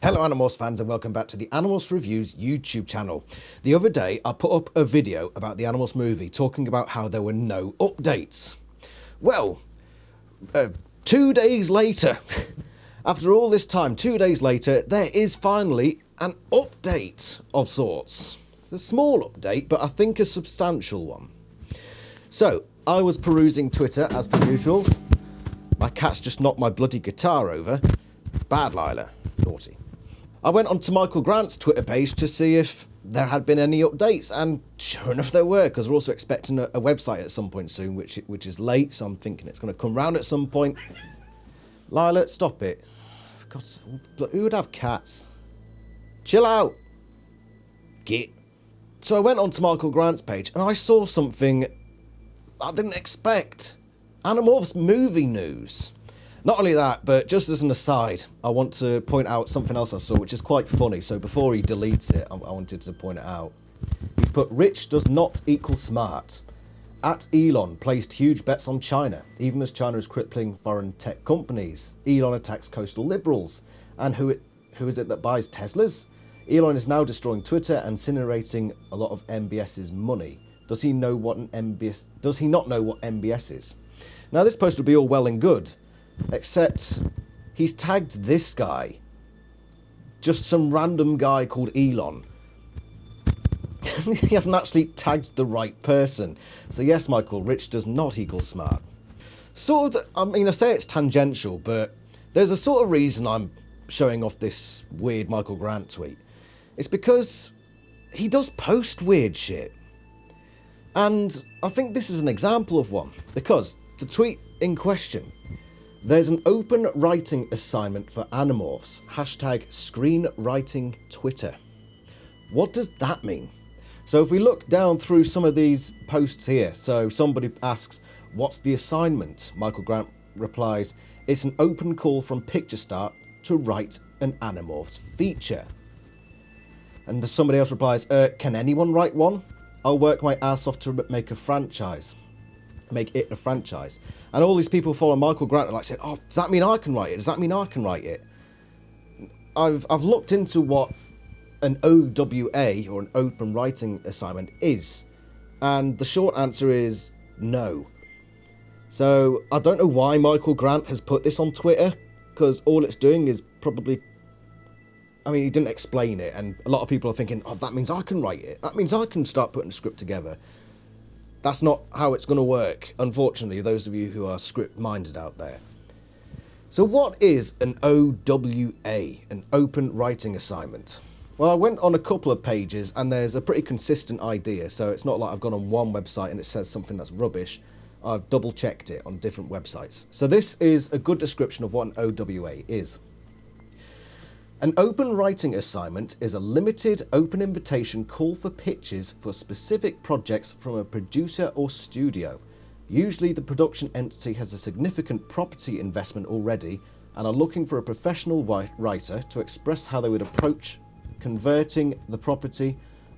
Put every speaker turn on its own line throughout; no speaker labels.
Hello Animorphs fans and welcome back to the Animorphs Reviews YouTube channel. The other day I put up a video about the Animorphs movie talking about how there were no updates. Well, 2 days later, after all this time, 2 days later, there is finally an update of sorts. It's a small update, but I think a substantial one. So, I was perusing Twitter as per usual. My cat's just knocked my bloody guitar over. Bad Lila. Naughty. I went onto Michael Grant's Twitter page to see if there had been any updates, and sure enough there were, because we're also expecting a website at some point soon, which is late, so I'm thinking it's going to come round at some point. Lila, stop it. For God's sake, who would have cats? Chill out. Git. So I went onto Michael Grant's page, and I saw something I didn't expect. Animorphs movie news. Not only that, but just as an aside, I want to point out something else I saw, which is quite funny. So before he deletes it, I wanted to point it out. He's put, rich does not equal smart. At Elon placed huge bets on China, even as China is crippling foreign tech companies. Elon attacks coastal liberals. And who is it that buys Teslas? Elon is now destroying Twitter and incinerating a lot of MBS's money. Does he know what an MBS? Does he not know what MBS is? Now this post would be all well and good, except he's tagged this guy. Just some random guy called Elon. He hasn't actually tagged the right person. So yes, Michael, rich does not equal smart. Sort of, I say it's tangential, but there's a sort of reason I'm showing off this weird Michael Grant tweet. It's because he does post weird shit. And I think this is an example of one, because the tweet in question, there's an open writing assignment for Animorphs, #screenwriting Twitter. What does that mean? So if we look down through some of these posts here, so somebody asks, what's the assignment? Michael Grant replies, it's an open call from PictureStart to write an Animorphs feature. And somebody else replies, can anyone write one? I'll work my ass off to make a franchise. Make it a franchise. And all these people follow Michael Grant are like saying, oh, does that mean I can write it? Does that mean I can write it? I've looked into what an OWA, or an open writing assignment, is. And the short answer is no. So I don't know why Michael Grant has put this on Twitter, because all it's doing is probably... he didn't explain it, and a lot of people are thinking, oh, that means I can write it. That means I can start putting a script together. That's not how it's going to work, unfortunately, those of you who are script-minded out there. So what is an OWA, an open writing assignment? Well, I went on a couple of pages, and there's a pretty consistent idea, so it's not like I've gone on one website and it says something that's rubbish. I've double-checked it on different websites. So this is a good description of what an OWA is. An open writing assignment is a limited open invitation call for pitches for specific projects from a producer or studio. Usually the production entity has a significant property investment already and are looking for a professional writer to express how they would approach converting the property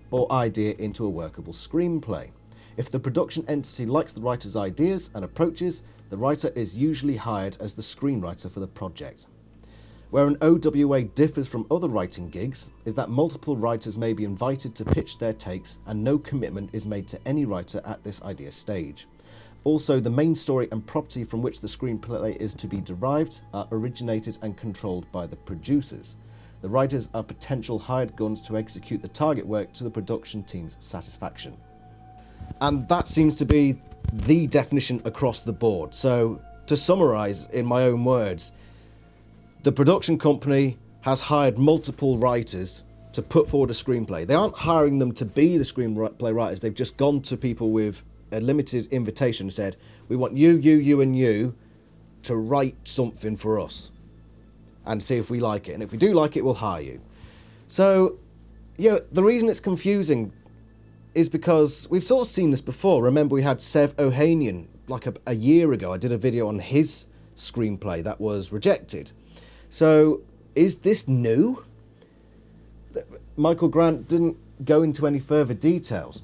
or idea into a workable screenplay. If the production entity likes the writer's ideas and approaches, the writer is usually hired as the screenwriter for the project. Where an OWA differs from other writing gigs is that multiple writers may be invited to pitch their takes and no commitment is made to any writer at this idea stage. Also, the main story and property from which the screenplay is to be derived are originated and controlled by the producers. The writers are potential hired guns to execute the target work to the production team's satisfaction. And that seems to be the definition across the board. So, to summarise in my own words, the production company has hired multiple writers to put forward a screenplay. They aren't hiring them to be the screenplay writers. They've just gone to people with a limited invitation and said, we want you, and you to write something for us and see if we like it. And if we do like it, we'll hire you. So, the reason it's confusing is because we've sort of seen this before. Remember, we had Sev Ohanian like a year ago. I did a video on his screenplay that was rejected. So, is this new? Michael Grant didn't go into any further details.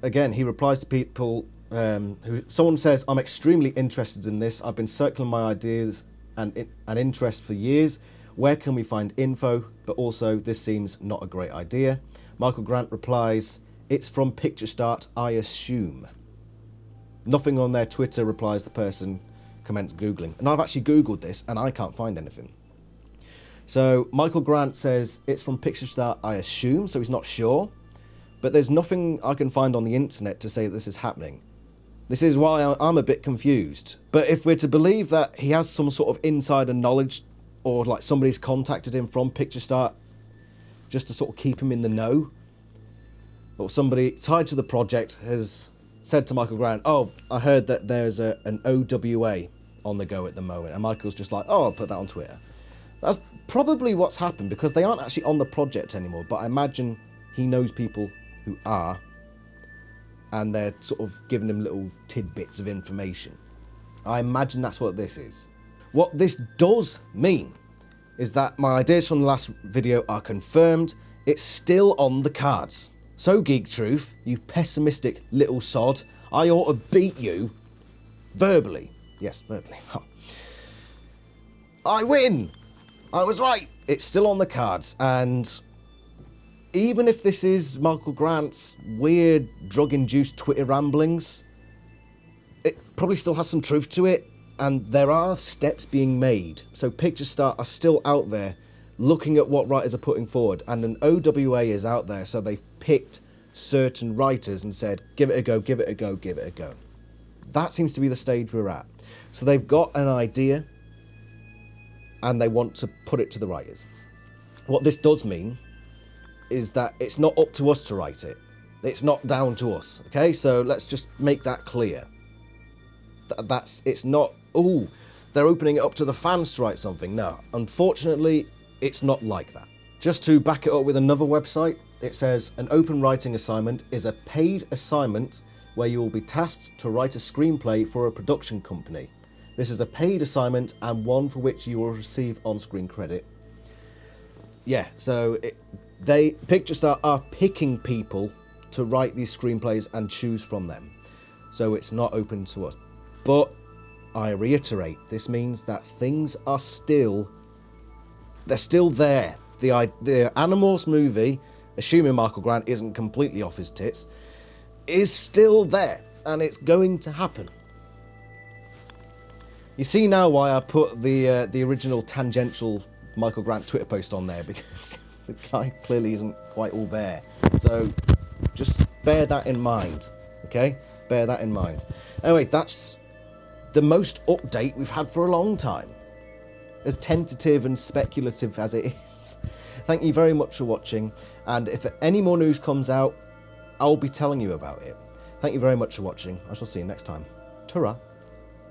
Again, he replies to people someone says, I'm extremely interested in this. I've been circling my ideas and interest for years. Where can we find info? But also, this seems not a great idea. Michael Grant replies, it's from Picture Start, I assume. Nothing on their Twitter replies the person comments Googling. And I've actually Googled this and I can't find anything. So Michael Grant says it's from Picture Start, I assume, so he's not sure. But there's nothing I can find on the internet to say that this is happening. This is why I'm a bit confused. But if we're to believe that he has some sort of insider knowledge, or like somebody's contacted him from Picture Start just to sort of keep him in the know, or somebody tied to the project has said to Michael Grant, oh, I heard that there's an OWA on the go at the moment. And Michael's just like, oh, I'll put that on Twitter. That's probably what's happened, because they aren't actually on the project anymore. But I imagine he knows people who are, and they're sort of giving him little tidbits of information. I imagine that's what this is. What this does mean is that my ideas from the last video are confirmed. It's still on the cards. So Geek Truth, you pessimistic little sod, I ought to beat you verbally. Yes, verbally. I win! I was right. It's still on the cards, and even if this is Michael Grant's weird drug-induced Twitter ramblings, it probably still has some truth to it, and there are steps being made. So Picture Start are still out there looking at what writers are putting forward, and an OWA is out there, so they've picked certain writers and said, give it a go, give it a go, give it a go. That seems to be the stage we're at. So they've got an idea, and they want to put it to the writers. What this does mean is that it's not up to us to write it. It's not down to us, okay? So let's just make that clear. It's not, oh, they're opening it up to the fans to write something. No, unfortunately, it's not like that. Just to back it up with another website, it says, an open writing assignment is a paid assignment where you will be tasked to write a screenplay for a production company. This is a paid assignment and one for which you will receive on-screen credit. Yeah, so Picture Start are picking people to write these screenplays and choose from them. So it's not open to us. But I reiterate, this means that things are still there. The Animorphs movie, assuming Michael Grant isn't completely off his tits, is still there, and it's going to happen. You see now why I put the original tangential Michael Grant Twitter post on there, because the guy clearly isn't quite all there. So just bear that in mind, okay? Bear that in mind. Anyway, that's the most update we've had for a long time, as tentative and speculative as it is. Thank you very much for watching, and if any more news comes out, I'll be telling you about it. Thank you very much for watching. I shall see you next time. Ta-ra.